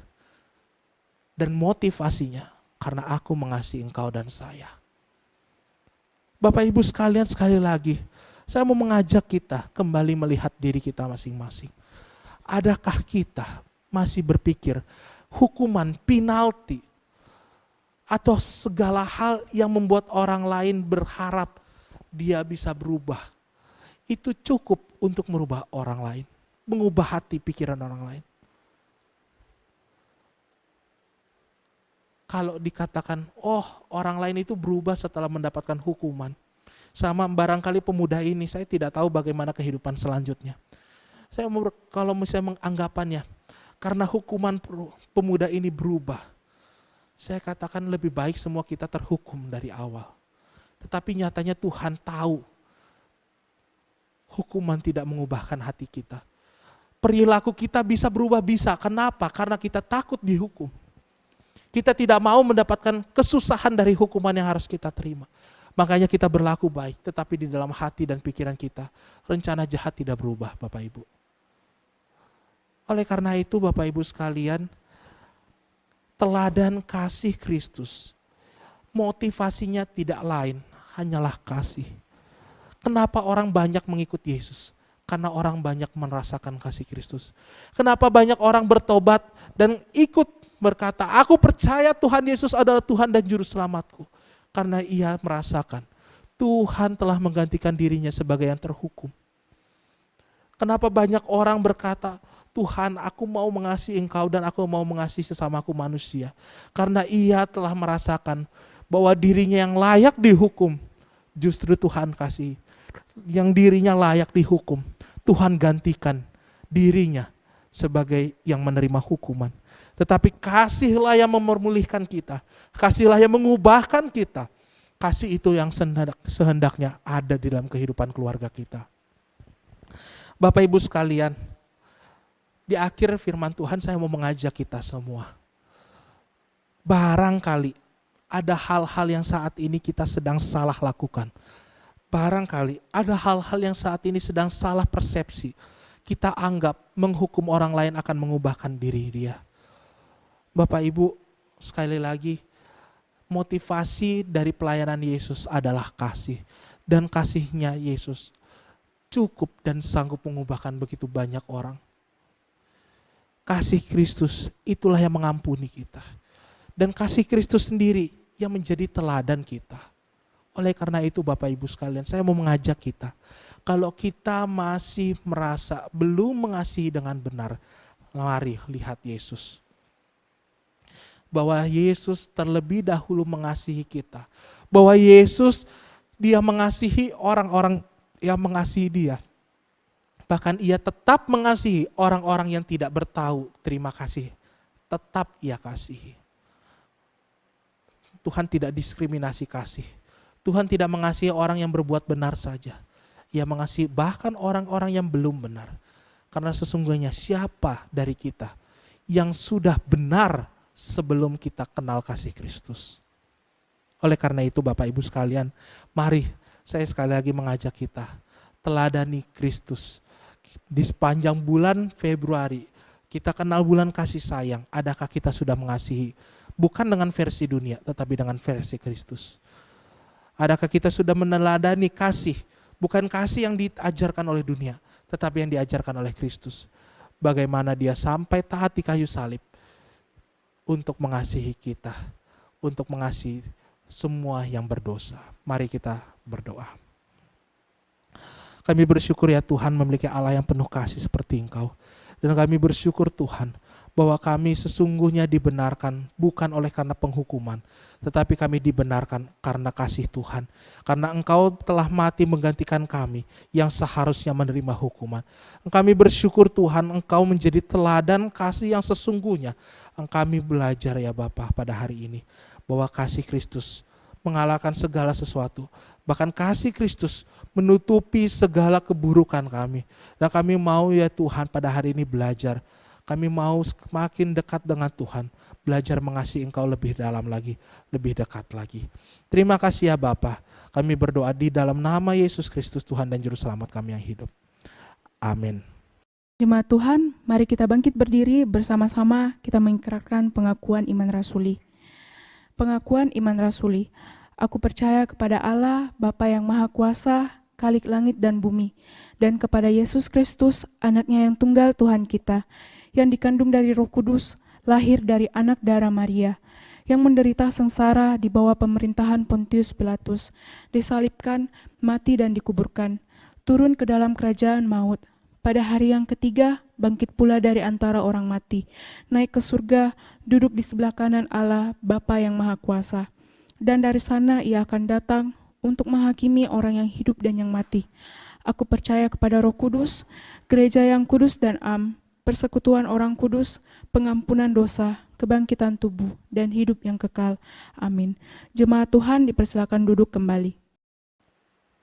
Dan motivasinya, karena aku mengasihi engkau dan saya. Bapak Ibu sekalian, sekali lagi, saya mau mengajak kita kembali melihat diri kita masing-masing. Adakah kita masih berpikir hukuman, penalti, atau segala hal yang membuat orang lain berharap dia bisa berubah, itu cukup untuk merubah orang lain, mengubah hati pikiran orang lain? Kalau dikatakan, oh orang lain itu berubah setelah mendapatkan hukuman. Sama barangkali pemuda ini, saya tidak tahu bagaimana kehidupan selanjutnya. Saya kalau misalnya menganggapannya, karena hukuman pemuda ini berubah, saya katakan lebih baik semua kita terhukum dari awal. Tetapi nyatanya Tuhan tahu, hukuman tidak mengubahkan hati kita. Perilaku kita bisa berubah, bisa. Kenapa? Karena kita takut dihukum. Kita tidak mau mendapatkan kesusahan dari hukuman yang harus kita terima. Makanya kita berlaku baik, tetapi di dalam hati dan pikiran kita, rencana jahat tidak berubah, Bapak Ibu. Oleh karena itu, Bapak Ibu sekalian, teladan kasih Kristus, motivasinya tidak lain, hanyalah kasih. Kenapa orang banyak mengikut Yesus? Karena orang banyak merasakan kasih Kristus. Kenapa banyak orang bertobat dan ikut berkata, aku percaya Tuhan Yesus adalah Tuhan dan Juru Selamatku. Karena ia merasakan Tuhan telah menggantikan dirinya sebagai yang terhukum. Kenapa banyak orang berkata, Tuhan aku mau mengasihi engkau dan aku mau mengasihi sesamaku manusia. Karena ia telah merasakan bahwa dirinya yang layak dihukum, justru Tuhan kasih. Yang dirinya layak dihukum, Tuhan gantikan dirinya sebagai yang menerima hukuman. Tetapi kasihlah yang memulihkan kita. Kasihlah yang mengubahkan kita. Kasih itu yang sehendaknya ada di dalam kehidupan keluarga kita. Bapak Ibu sekalian, di akhir firman Tuhan saya mau mengajak kita semua. Barangkali ada hal-hal yang saat ini kita sedang salah lakukan. Barangkali ada hal-hal yang saat ini sedang salah persepsi. Kita anggap menghukum orang lain akan mengubahkan diri dia. Bapak Ibu, sekali lagi, motivasi dari pelayanan Yesus adalah kasih. Dan kasihnya Yesus cukup dan sanggup mengubahkan begitu banyak orang. Kasih Kristus itulah yang mengampuni kita. Dan kasih Kristus sendiri yang menjadi teladan kita. Oleh karena itu Bapak Ibu sekalian, saya mau mengajak kita. Kalau kita masih merasa belum mengasihi dengan benar, mari lihat Yesus. Bahwa Yesus terlebih dahulu mengasihi kita. Bahwa Yesus dia mengasihi orang-orang yang mengasihi dia. Bahkan ia tetap mengasihi orang-orang yang tidak bertahu terima kasih. Tetap ia kasihi. Tuhan tidak diskriminasi kasih. Tuhan tidak mengasihi orang yang berbuat benar saja. Ia mengasihi bahkan orang-orang yang belum benar. Karena sesungguhnya siapa dari kita yang sudah benar sebelum kita kenal kasih Kristus. Oleh karena itu Bapak Ibu sekalian, mari saya sekali lagi mengajak kita teladani Kristus. Di sepanjang bulan Februari, kita kenal bulan kasih sayang. Adakah kita sudah mengasihi? Bukan dengan versi dunia, tetapi dengan versi Kristus. Adakah kita sudah meneladani kasih? Bukan kasih yang diajarkan oleh dunia, tetapi yang diajarkan oleh Kristus. Bagaimana dia sampai taat di kayu salib untuk mengasihi kita, untuk mengasihi semua yang berdosa. Mari kita berdoa. Kami bersyukur ya Tuhan memiliki Allah yang penuh kasih seperti Engkau. Dan kami bersyukur Tuhan bahwa kami sesungguhnya dibenarkan bukan oleh karena penghukuman, tetapi kami dibenarkan karena kasih Tuhan. Karena Engkau telah mati menggantikan kami yang seharusnya menerima hukuman. Kami bersyukur Tuhan Engkau menjadi teladan kasih yang sesungguhnya. Kami belajar ya Bapa pada hari ini bahwa kasih Kristus mengalahkan segala sesuatu. Bahkan kasih Kristus menutupi segala keburukan kami. Dan kami mau ya Tuhan pada hari ini belajar. Kami mau semakin dekat dengan Tuhan. Belajar mengasihi Engkau lebih dalam lagi, lebih dekat lagi. Terima kasih ya Bapa. Kami berdoa di dalam nama Yesus Kristus Tuhan dan Juru Selamat kami yang hidup. Amin. Jemaat Tuhan, mari kita bangkit berdiri bersama-sama kita mengikrarkan pengakuan iman rasuli. Pengakuan iman rasuli. Aku percaya kepada Allah, Bapa yang Maha Kuasa, Khalik langit dan bumi, dan kepada Yesus Kristus, anaknya yang tunggal Tuhan kita, yang dikandung dari Roh Kudus, lahir dari anak darah Maria, yang menderita sengsara di bawah pemerintahan Pontius Pilatus, disalibkan, mati dan dikuburkan, turun ke dalam kerajaan maut. Pada hari yang ketiga, bangkit pula dari antara orang mati, naik ke surga, duduk di sebelah kanan Allah, Bapa yang Maha Kuasa. Dan dari sana ia akan datang untuk menghakimi orang yang hidup dan yang mati. Aku percaya kepada Roh Kudus, gereja yang kudus dan am, persekutuan orang kudus, pengampunan dosa, kebangkitan tubuh, dan hidup yang kekal. Amin. Jemaat Tuhan dipersilakan duduk kembali.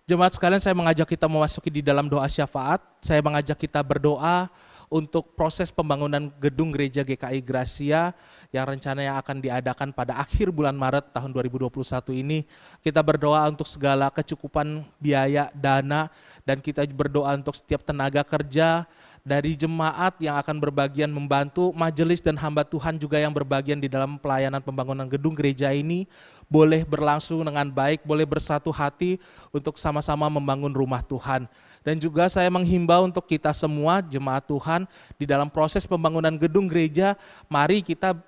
Jemaat sekalian, saya mengajak kita memasuki di dalam doa syafaat. Saya mengajak kita berdoa untuk proses pembangunan gedung gereja GKI Gracia yang rencananya akan diadakan pada akhir bulan Maret tahun 2021 ini. Kita berdoa untuk segala kecukupan biaya, dana, dan kita berdoa untuk setiap tenaga kerja dari jemaat yang akan berbagian membantu, majelis dan hamba Tuhan juga yang berbagian di dalam pelayanan pembangunan gedung gereja ini boleh berlangsung dengan baik, boleh bersatu hati untuk sama-sama membangun rumah Tuhan. Dan juga saya menghimbau untuk kita semua jemaat Tuhan di dalam proses pembangunan gedung gereja, mari kita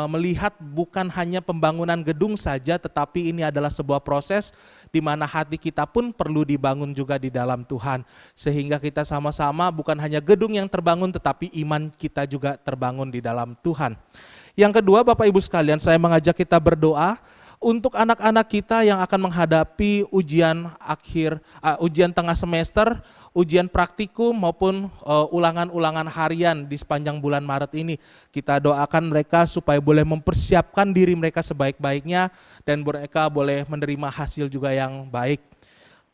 melihat bukan hanya pembangunan gedung saja, tetapi ini adalah sebuah proses di mana hati kita pun perlu dibangun juga di dalam Tuhan. Sehingga kita sama-sama bukan hanya gedung yang terbangun, tetapi iman kita juga terbangun di dalam Tuhan. Yang kedua, Bapak Ibu sekalian, saya mengajak kita berdoa untuk anak-anak kita yang akan menghadapi ujian tengah semester, ujian praktikum maupun ulangan-ulangan harian di sepanjang bulan Maret ini. Kita doakan mereka supaya boleh mempersiapkan diri mereka sebaik-baiknya dan mereka boleh menerima hasil juga yang baik.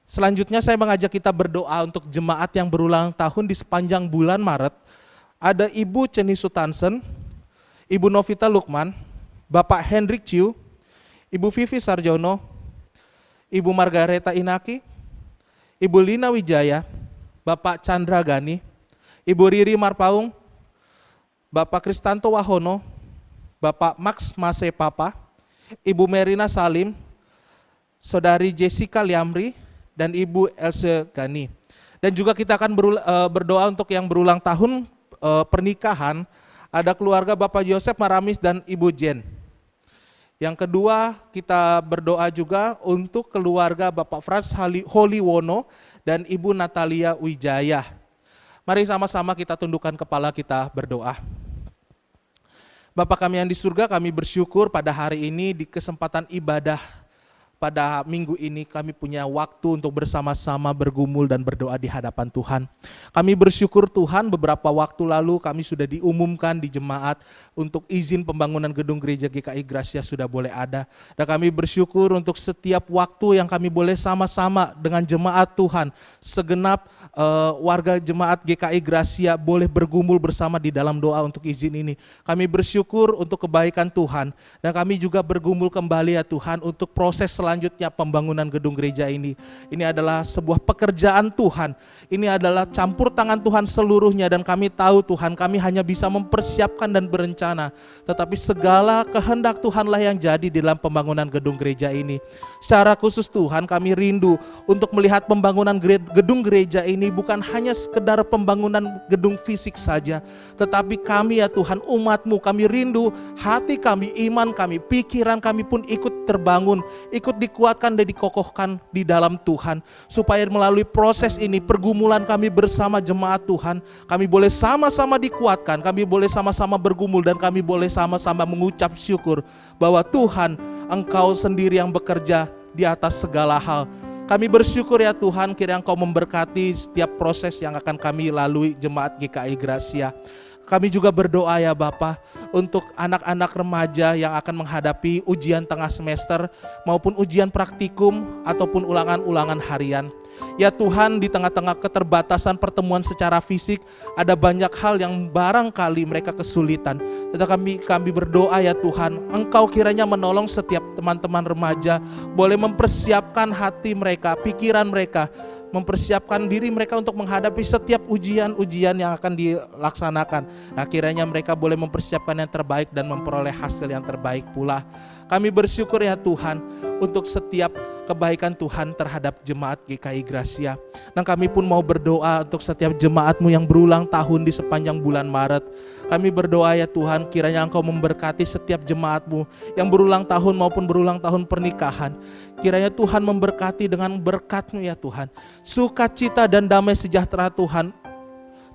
Selanjutnya saya mengajak kita berdoa untuk jemaat yang berulang tahun di sepanjang bulan Maret. Ada Ibu Ceni Sutansen, Ibu Novita Lukman, Bapak Hendrik Ciu, Ibu Vivi Sarjono, Ibu Margareta Inaki, Ibu Lina Wijaya, Bapak Chandra Gani, Ibu Riri Marpaung, Bapak Kristanto Wahono, Bapak Max Mase Papa, Ibu Merina Salim, Saudari Jessica Liamri, dan Ibu Else Gani. Dan juga kita akan berdoa untuk yang berulang tahun pernikahan, ada keluarga Bapak Yosef Maramis dan Ibu Jen. Yang kedua, kita berdoa juga untuk keluarga Bapak Frans Holiwono dan Ibu Natalia Wijaya. Mari sama-sama kita tundukkan kepala, kita berdoa. Bapa kami yang di surga, kami bersyukur pada hari ini di kesempatan ibadah pada minggu ini kami punya waktu untuk bersama-sama bergumul dan berdoa di hadapan Tuhan. Kami bersyukur Tuhan, beberapa waktu lalu kami sudah diumumkan di jemaat untuk izin pembangunan gedung gereja GKI Gracia sudah boleh ada. Dan kami bersyukur untuk setiap waktu yang kami boleh sama-sama dengan jemaat Tuhan, segenap warga jemaat GKI Gracia boleh bergumul bersama di dalam doa untuk izin ini. Kami bersyukur untuk kebaikan Tuhan dan kami juga bergumul kembali ya Tuhan untuk proses selanjutnya pembangunan gedung gereja ini. Ini adalah sebuah pekerjaan Tuhan. Ini adalah campur tangan Tuhan seluruhnya dan kami tahu Tuhan kami hanya bisa mempersiapkan dan berencana. Tetapi segala kehendak Tuhanlah yang jadi di dalam pembangunan gedung gereja ini. Secara khusus Tuhan kami rindu untuk melihat pembangunan gedung gereja ini bukan hanya sekedar pembangunan gedung fisik saja. Tetapi kami ya Tuhan umat-Mu, kami rindu hati kami, iman kami, pikiran kami pun ikut terbangun, ikut dikuatkan dan dikokohkan di dalam Tuhan. Supaya melalui proses ini, pergumulan kami bersama jemaat Tuhan, kami boleh sama-sama dikuatkan, kami boleh sama-sama bergumul dan kami boleh sama-sama mengucap syukur bahwa Tuhan, Engkau sendiri yang bekerja di atas segala hal. Kami bersyukur ya Tuhan, kiranya Engkau memberkati setiap proses yang akan kami lalui jemaat GKI Gracia. Kami juga berdoa ya Bapa untuk anak-anak remaja yang akan menghadapi ujian tengah semester maupun ujian praktikum ataupun ulangan-ulangan harian. Ya Tuhan, di tengah-tengah keterbatasan pertemuan secara fisik, ada banyak hal yang barangkali mereka kesulitan. Tetapi kami berdoa ya Tuhan, Engkau kiranya menolong setiap teman-teman remaja, boleh mempersiapkan hati mereka, pikiran mereka, mempersiapkan diri mereka untuk menghadapi setiap ujian-ujian yang akan dilaksanakan. Nah, kiranya mereka boleh mempersiapkan yang terbaik dan memperoleh hasil yang terbaik pula. Kami bersyukur ya Tuhan untuk setiap kebaikan Tuhan terhadap jemaat GKI Gracia. Dan kami pun mau berdoa untuk setiap jemaat-Mu yang berulang tahun di sepanjang bulan Maret. Kami berdoa ya Tuhan, kiranya Engkau memberkati setiap jemaat-Mu yang berulang tahun maupun berulang tahun pernikahan. Kiranya Tuhan memberkati dengan berkat-Mu ya Tuhan. Sukacita dan damai sejahtera Tuhan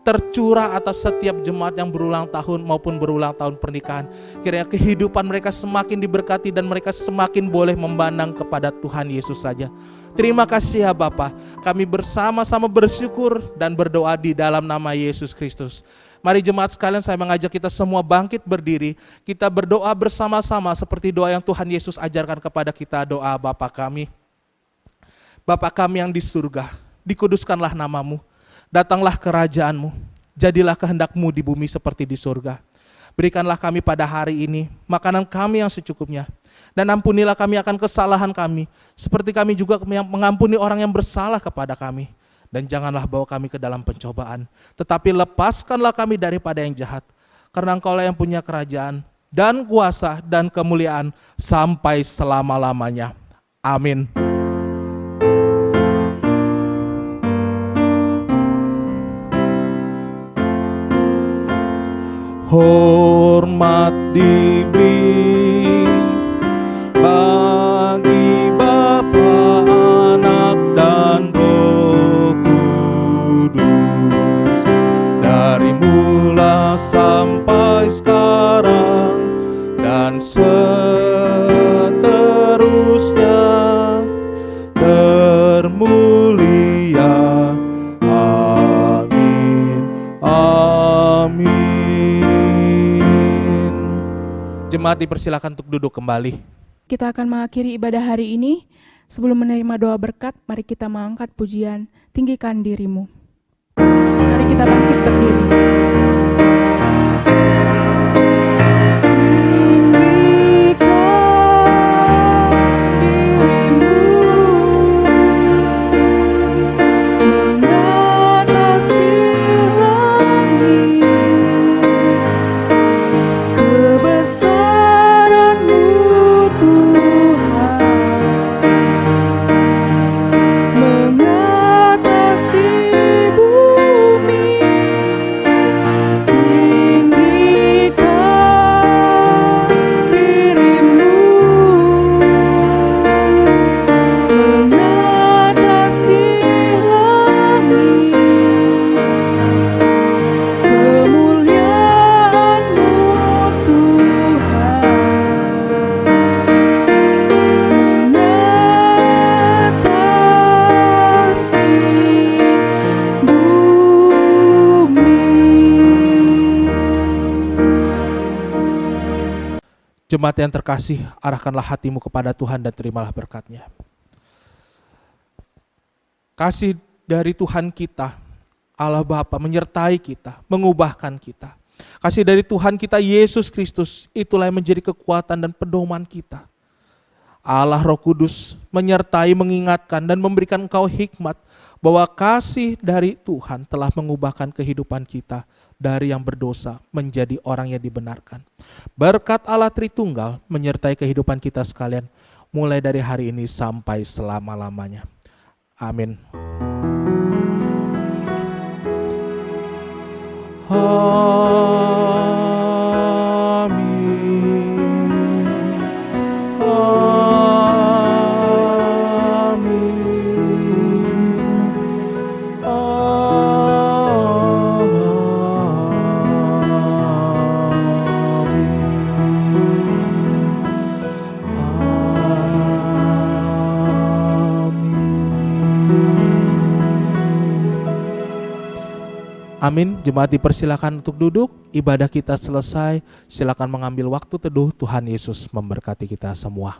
tercurah atas setiap jemaat yang berulang tahun maupun berulang tahun pernikahan. Kiranya kehidupan mereka semakin diberkati dan mereka semakin boleh memandang kepada Tuhan Yesus saja. Terima kasih ya Bapa. Kami bersama-sama bersyukur dan berdoa di dalam nama Yesus Kristus. Mari jemaat sekalian, saya mengajak kita semua bangkit berdiri. Kita berdoa bersama-sama seperti doa yang Tuhan Yesus ajarkan kepada kita, doa Bapa kami. Bapa kami yang di surga, dikuduskanlah namamu. Datanglah kerajaan-Mu, jadilah kehendak-Mu di bumi seperti di surga. Berikanlah kami pada hari ini makanan kami yang secukupnya. Dan ampunilah kami akan kesalahan kami, seperti kami juga mengampuni orang yang bersalah kepada kami. Dan janganlah bawa kami ke dalam pencobaan, tetapi lepaskanlah kami daripada yang jahat. Karena Engkau-lah yang punya kerajaan dan kuasa dan kemuliaan sampai selama-lamanya. Amin. Hormat diberi bagi Bapa, Anak, dan Roh Kudus, dari mula sampai sekarang dan seterusnya, termulia. Amin. Amin. Jemaat dipersilakan untuk duduk kembali. Kita akan mengakhiri ibadah hari ini. Sebelum menerima doa berkat, mari kita mengangkat pujian Tinggikan Dirimu. Mari kita bangkit berdiri. Jemaat yang terkasih, arahkanlah hatimu kepada Tuhan dan terimalah berkat-Nya. Kasih dari Tuhan kita, Allah Bapa, menyertai kita, mengubahkan kita. Kasih dari Tuhan kita Yesus Kristus, itulah yang menjadi kekuatan dan pedoman kita. Allah Roh Kudus menyertai, mengingatkan dan memberikan engkau hikmat bahwa kasih dari Tuhan telah mengubahkan kehidupan kita dari yang berdosa menjadi orang yang dibenarkan. Berkat Allah Tritunggal menyertai kehidupan kita sekalian mulai dari hari ini sampai selama-lamanya. Amin. Amin. Jemaat dipersilakan untuk duduk. Ibadah kita selesai. Silakan mengambil waktu teduh. Tuhan Yesus memberkati kita semua.